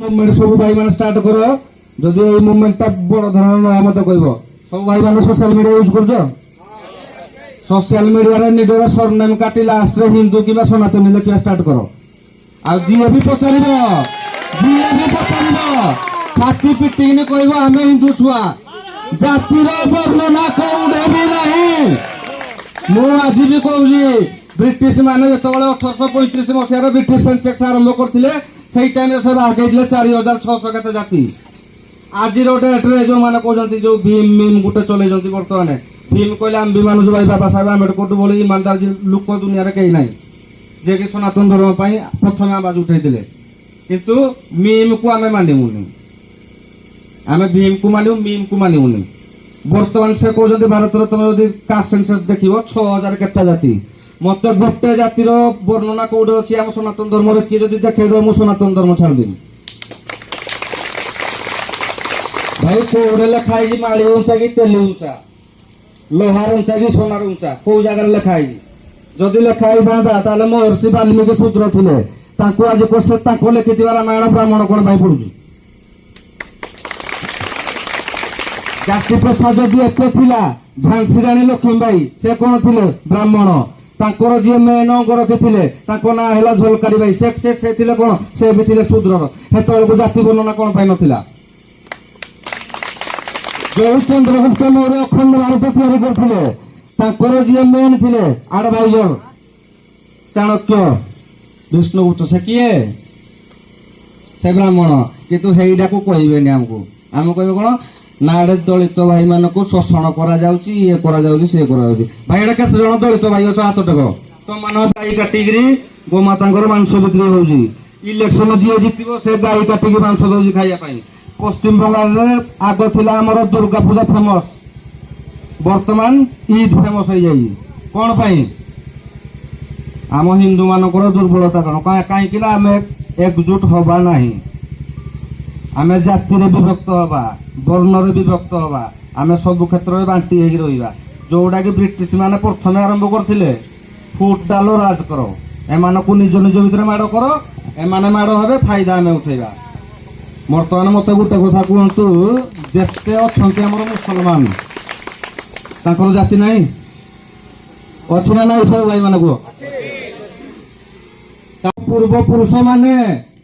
Movement सब भाई मैंने स्टार्ट करो जदि ये मुवमेंट बड़ धरण ना मत कहब सब भाई मैंने सोशल मीडिया यूज कर सोशल मीडिया निजर सरनेम काटी लास्ट रे हिंदू कि सनातनी लिखा स्टार्ट करो आ जी भी पचार छाती पिटिकी कह आम हिंदू छुआ जातिर वर्णना कौड़े भी नहीं आज भी कहूँ ब्रिटिश माने जो 1835 मसीह ब्रिटिश सेंसेक्स आरंभ करते से टाइम से आगे 4600 केते जाति आज डेट रे जो माने कहते जो भीम मीम गोटे चल बर्तमान भीम कहले आम भी मानु भाई बाबा साहेब आम्बेडकर बोली ईमानदार लोक दुनिया कहीं ना जे कि सनातन धर्म प्रथम आवाज उठे किंतु मीम को आम मानवुनि आम भीम को मानू मीम को मानवुनि बर्तमान से कहते भारत तुम जब कास्ट सेंसस देख 6000 केता जाति मत गोटे जातिर वर्णना कौटे अच्छी आम सनातन धर्म किए जब देखेद मुझे सनातन धर्म छाड़देवी भाई कौड़े लिखाई माड़ी उंचा कि तेली उंचा लोहार उंचा कि सोनार उंचा कौ जगार लिखाई जदि लिखाई था महर्षि वाल्मीकि शूद्र थे आज लिखि रामायण ब्राह्मण कौन भाई पड़ू जाति प्रथा जदि एत झांसी राणी लक्ष्मीबाई से कौन थे ब्राह्मण तांकर जी मेन अंग रखी ना है झलकारी भाई से कौन से भी थे शूद्र हेतु जाति वर्णना कौन पाई नथिला जो चंद्रगुप्त मौर्य अखंड भारत तैयारी करते जी मेन थे एडवाइजर चाणक्य विष्णुगुप्त से किए से ब्राह्मण किंतु हेईटा को कहबेनि आमको आम कह कौन ना दलित भाई मान को शोषण करा ये भाई एटा केते जन दलित भाई अच्छा हाथ टेक तो मान गाई काटिकी गोमाता मांस बिक्री होगी इलेक्शन जी जितब से गाई काटिकी मांस दौर खाइबा पश्चिम बंगाल आग थिला आमर दुर्गा पूजा फेमस वर्तमान ईद फेमस हो जाए कौन पाई आम हिंदू मानकर दुर्बलता कौन कहीं आम एकजुट हवा नहीं आम जाति विभक्त हवा वर्ण विभक्त हवा आम सब क्षेत्र में बांटी रहा जोड़ा कि ब्रिटिश माने प्रथम आरंभ करते फुट डाल राज कर एमान को निज निज भीतर माड़ कर एमाने माड़ हे फायदा आम उठेगा बर्तमान मत गोटे कथा कहतु जेते अच्छा मुसलमान जाति नहीं अच्छी ना नहीं सब भाई मान पूर्व पुरुष माने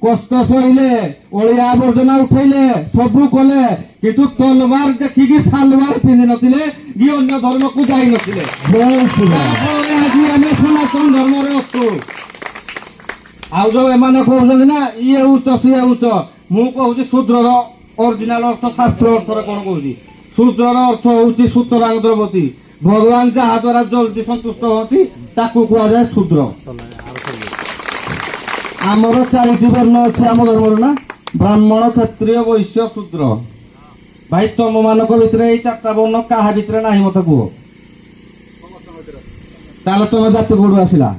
कष्ट सहिले अलिया आवर्जना उठेले सबू कले किंतु तलवार देखिकी सालवार पिंधि नथिले कि अन्य धर्म को जाई नथिले आज आम सनातन धर्म अच्छु आउ जो एमाने कहते ना ये उच्च सी उच्च मु कहूँ शूद्रर ओरिजिनाल अर्थ शास्त्र अर्थ कौन कहूँ शूद्रर अर्थ हूँ सूतरांग द्रवती भगवान जहाँ द्वारा जल्दी संतुष्ट होती ताकू कहुए शूद्र आमर चारिटी वर्ण अच्छे आम धर्म ना ब्राह्मण क्षत्रिय वैश्य शूद्र भाई तुम मान भितर ये 4टा वर्ण क्या भितर ना मत कह तुम जाति कौटू आसला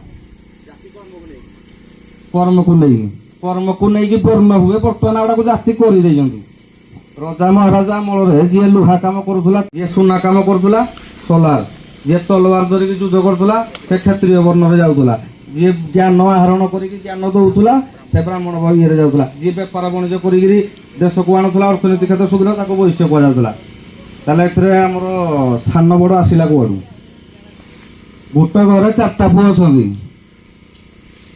कर्म को नहीं वर्म हुए बर्तमान आड़ा जाति कर रजा महाराजा मल जी लुहा कम करूला जी सुना कम करूला सोलार जी तलवार धरिकी युद्ध करूला से क्षत्रिय वर्ण जाऊला जी ज्ञान आहरण कर ज्ञान दौला से ब्राह्मण ये जाऊला जी बेपार वाणिज्य कर देश को आणुला अर्थनीति क्षेत्र सुविधा ताको वैश्य कहुला आमर सान बड़ आसला कौड़ू गोटे घर 4टा पुओ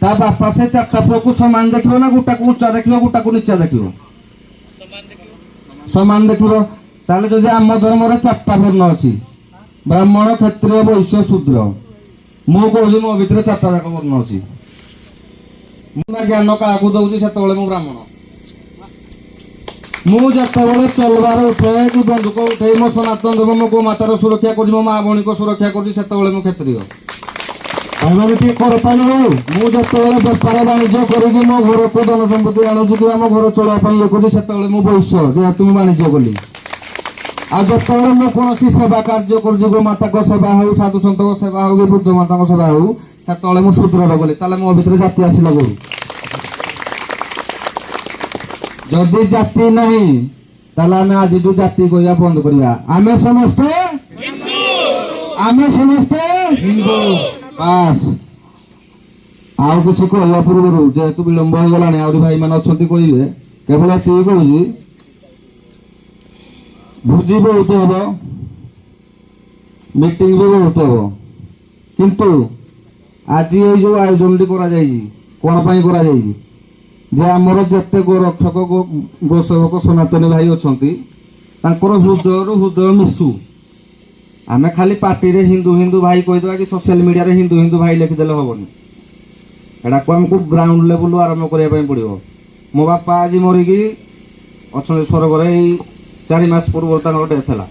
अच्छा बापा से 4टा पुओ को सामान देखो ना गोटा को उच्चा देख गोटा को नीचा देख सामान देख जब आम धर्म 4टा वर्ण अच्छी ब्राह्मण क्षत्रिय वैश्य शूद्र मु कहूँ मो भर 4टा जाक वर्ण अच्छी ज्ञान क्या दौर से ब्राह्मण मुझे तलवार उठे कि बंदूक उठे मो सनातन धर्म मो गोमातार सुरक्षा कर मो माँ भौणी को सुरक्षा कर क्षत्रिय मुझे बेपार वाणिज्य कर मो घर को धन संपत्ति आणुची कि आम घर चलवाई ये करी मु वैश्य जेहेतु वाणिज्य कली आज जो कौन सेवा कार्य कर गोमाता सेवा हो साधु सत सेवा हो कि बुद्ध माता सेवा हो से मुझे शूद्र गली मो भर जाति आसला कौन जदि जाति नहीं ताले आज जाति कहवा बंद करवा आम समस्ते हिंदू बास आउ कि कहवा पूर्व जेहेतु विलंब हो गला भाई मान अच्छा कहे କେବଳ ଏତିକି କହୁଛି ଭୋଜି ବହୁତ ହବ, ମିଟିଂ ବି ବହୁତ ହବ, କିନ୍ତୁ ଆଜି ଏଇ ଯୋଉ ଆୟୋଜନଟି କରାଯାଇଛି କଣ ପାଇଁ କରାଯାଇଛି ଯେ ଆମର ଯେତେ ଗୋରକ୍ଷକ ଗୋସେବକ ସନାତନୀ ଭାଇ ଅଛନ୍ତି ତାଙ୍କର ହୃଦୟରୁ ହୃଦୟ ମିଶୁ। ଆମେ ଖାଲି ପାର୍ଟିରେ ହିନ୍ଦୁ ହିନ୍ଦୁ ଭାଇ କହିଦେବା କି ସୋସିଆଲ ମିଡିଆରେ ହିନ୍ଦୁ ହିନ୍ଦୁ ଭାଇ ଲେଖିଦେଲେ ହବନି। ଏଟାକୁ ଆମକୁ ଗ୍ରାଉଣ୍ଡ ଲେବୁଲରୁ ଆରମ୍ଭ କରିବା ପାଇଁ ପଡିବ। ମୋ ବାପା ଆଜି ମରିକି ଅଛନ୍ତି ସ୍ୱର୍ଗରେ, ଏଇ 4 ମାସ ପୂର୍ବରୁ ତାଙ୍କର ଡେଥ୍ ହେଲା।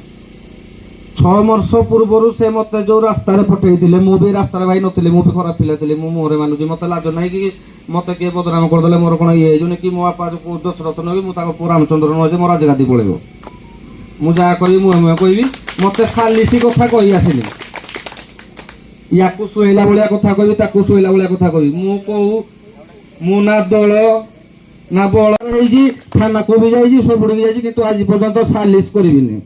6 ବର୍ଷ ପୂର୍ବରୁ ସେ ମତେ ଯୋଉ ରାସ୍ତାରେ ପଠେଇଥିଲେ, ମୁଁ ବି ରାସ୍ତାରେ ଭାଇ ନଥିଲି, ମୁଁ ବି ଖରାପ ପିଲା ଥିଲି, ମୁଁ ମୁହଁରେ ମାନୁଛି। ମତେ ଲାଜ ନାହିଁ କି ମତେ କିଏ ବଦନାମ କରିଦେଲେ ମୋର କଣ ଇଏ ହେଇଯିବନି କି ମୋ ବାପା ଯୋଉ ଦଶରଥ ନୁହେଁ ମୁଁ ତାଙ୍କ ପୁଅ ରାମଚନ୍ଦ୍ର ନୁହେଁ ଯେ ମୋ ରାଜଗାଦି ପଳେଇବ। ମୁଁ ଯାହା କହିବି ମୁହେଁ ମୁହେଁ କହିବି। ମତେ ଖାଲିସି କଥା କହି ଆସିନି, ୟାକୁ ଶୋଇଲା ଭଳିଆ କଥା କହିବି, ତାକୁ ଶୋଇଲା ଭଳିଆ କଥା କହିବି। ମୁଁ ନା ଦଳ ନା ବଳ ହେଇଛି, ଥାନାକୁ ବି ଯାଇଛି, ସବୁଠିକି ଯାଇଛି, କିନ୍ତୁ ଆଜି ପର୍ଯ୍ୟନ୍ତ ସାଲିସ କରିବିନି।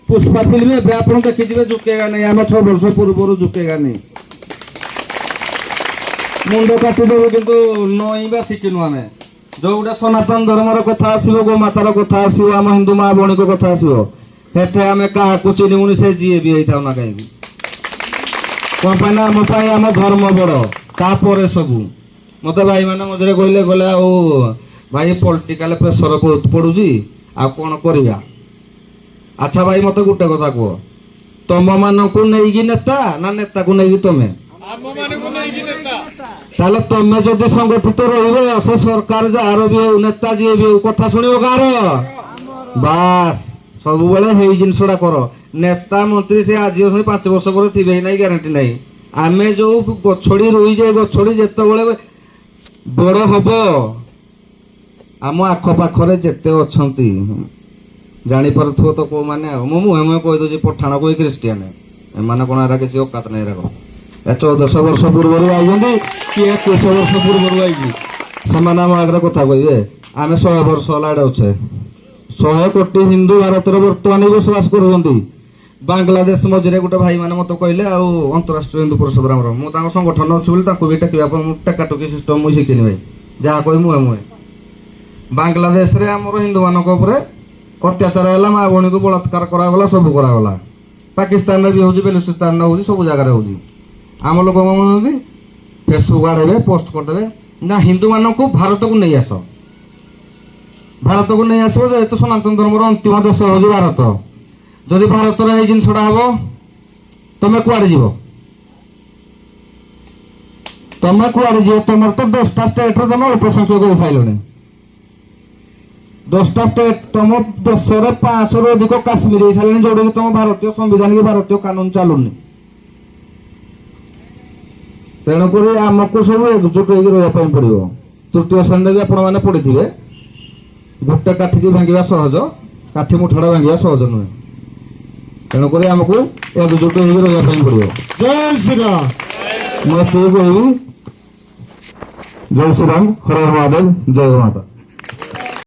ପୁଷ୍ପା ଫିଲ୍ମ ଏବେ ଆପଣ ଦେଖିଥିବେ, ଝୁକେଗା ନାହିଁ, ଆମ 6 ବର୍ଷ ପୂର୍ବରୁ ଝୁକେଗା ନାହିଁ। ମୁଣ୍ଡ କାଟିଦେବୁ କିନ୍ତୁ ନଇଁବା ଶିଖିନୁ ଆମେ। ଯୋଉଟା ସନାତନ ଧର୍ମର କଥା ଆସିବ, ଗୋମାତାର କଥା ଆସିବ, ଆମ ହିନ୍ଦୁ ମା ଭଉଣୀଙ୍କ କଥା ଆସିବ, ସେଠି ଆମେ କାହାକୁ ଚିହ୍ନିବୁନି, ସେ ଯିଏ ବି ହେଇଥାଉ ନା କାହିଁକି। କଣ ପାଇଁ ନା ଆମ ପାଇଁ ଆମ ଧର୍ମ ବଡ, ତାପରେ ସବୁ। ମତେ ଭାଇ ମାନେ ମଝିରେ କହିଲେ ଆଉ ଭାଇ ପଲିଟିକାଲ ପ୍ରେସର ବହୁତ ପଡୁଛି, ଆଉ କଣ କରିବା। ଆଚ୍ଛା ଭାଇ ମତେ ଗୋଟେ କଥା କୁହ, ତମ ମାନଙ୍କୁ ନେଇକି ନେତା ନା ନେତାକୁ ନେଇକି ତମେ? ତାହେଲେ ତମେ ଯଦି ସଂଗଠିତ ରହିବ, ସେ ସରକାର ଯାହାର ବି ହଉ, ନେତା ଯିଏ ବି ହଉ, କଥା ଶୁଣିବ କାହାର? ବାସ୍, ସବୁବେଳେ ହେଇ ଜିନିଷଟା କର। ନେତା ମନ୍ତ୍ରୀ ସେ ଆଜି ଅଛନ୍ତି, 5 ବର୍ଷ ପରେ ଥିବେ ନାହିଁ, ଗ୍ୟାରେଣ୍ଟି ନାହିଁ। ଆମେ ଯୋଉ ଗଛଡି ରହିଛେ, ଗଛଡି ଯେତେବେଳେ ବଡ ହବ, ଆମ ଆଖପାଖରେ ଯେତେ ଅଛନ୍ତି ଜାଣିପାରୁଥିବ ତ କୋଉମାନେ। ଆଉ ମୁଁ ମୁହେଁ ମୁହେଁ କହିଦଉଛି, ପଠାଣ କହି ଖ୍ରୀଷ୍ଟିଆନ, ଏମାନେ କଣ ଏରା କିଛି ଅକାତ ନାହିଁ। ଏରାକ 1400 ବର୍ଷ ପୂର୍ବରୁ ଆଇଛନ୍ତି କି 21 ବର୍ଷ ପୂର୍ବରୁ ଆଇଛି, ସେମାନେ ଆମ ଆଗରେ କଥା କହିବେ। ଆମେ 100 ବର୍ଷ ହେଲା ଏଡେ ଅଛେ। 100 କୋଟି ହିନ୍ଦୁ ଭାରତରେ ବର୍ତ୍ତମାନ ବସବାସ କରୁଛନ୍ତି। ବାଂଲାଦେଶ ମଝିରେ ଗୋଟେ ଭାଇ ମାନେ ମତେ କହିଲେ ଆଉ ଅନ୍ତରାଷ୍ଟ୍ରୀୟ ହିନ୍ଦୁ ପରିଷଦ ଆମର, ମୁଁ ତାଙ୍କ ସଂଗଠନ ଅଛି ବୋଲି ତାଙ୍କୁ ବି ଟେକିବା ପାଇଁ ମୁଁ ଟେକାଟୁକି ସିଷ୍ଟମ ମୁଁ ଶିଖିନି ଭାଇ, ଯାହା କହି ମୁହେଁ ମୁହେଁ। ବାଂଲାଦେଶରେ ଆମର ହିନ୍ଦୁ ମାନଙ୍କ ଉପରେ ଅତ୍ୟାଚାର ହେଲା, ମା ଭଉଣୀକୁ ବଳାତ୍କାର କରାଗଲା, ସବୁ କରାଗଲା। ପାକିସ୍ତାନରେ ବି ହଉଛି, ବେଲୁଚିସ୍ତାନରେ ହଉଛି, ସବୁ ଜାଗାରେ ହଉଛି। ଆମ ଲୋକମାନେ ଫେସବୁକ୍ ଆଡେଇବେ, ପୋଷ୍ଟ କରିଦେବେ ନା ହିନ୍ଦୁ ମାନଙ୍କୁ ଭାରତକୁ ନେଇ ଆସ, ଭାରତକୁ ନେଇ ଆସିବ। ଯେହେତୁ ସନାତନ ଧର୍ମର ଅନ୍ତିମ ଦେଶ ହଉଛି ଭାରତ, ଯଦି ଭାରତରେ ଏଇ ଜିନିଷଟା ହବ, ତମେ କୁଆଡେ ଯିବ? ତମର ତ 10ଟା ଷ୍ଟେଟରେ ତମେ ଅଳ୍ପ ସଂଖ୍ୟକ ହେଇସାରିଲଣି। 10ଟା ଷ୍ଟେଟ, ତମ ଦେଶରେ 500ରୁ ଅଧିକ କାଶ୍ମୀର ହେଇସାରିଲେଣି, ଯୋଉଟାକି ତମ ଭାରତୀୟ ସମ୍ବିଧାନ କି ଭାରତୀୟ କାନୁନ ଚାଲୁନି। ତେଣୁକରି ଆମକୁ ସବୁ ଏକଜୁଟ ହେଇକି ରହିବା ପାଇଁ ପଡିବ। ତୃତୀୟ ଶ୍ରେଣୀରେ ବି ଆପଣ ମାନେ ପଢିଥିବେ, ଗୋଟେ କାଠିକି ଭାଙ୍ଗିବା ସହଜ, କାଠି ମୁଠାଟା ଭାଙ୍ଗିବା ସହଜ ନୁହେଁ। ତେଣୁକରି ଆମକୁ ଏକଜୁଟ ହେଇକି ରହିବା ପାଇଁ ପଡିବ। ଜୟ ଶ୍ରୀରାମ। ମୁଁ ଏତିକି କହିବି। ଜୟ ଶ୍ରୀରାମ, ହର ହର ମହାଦେବ, ଜୟ ମାତା।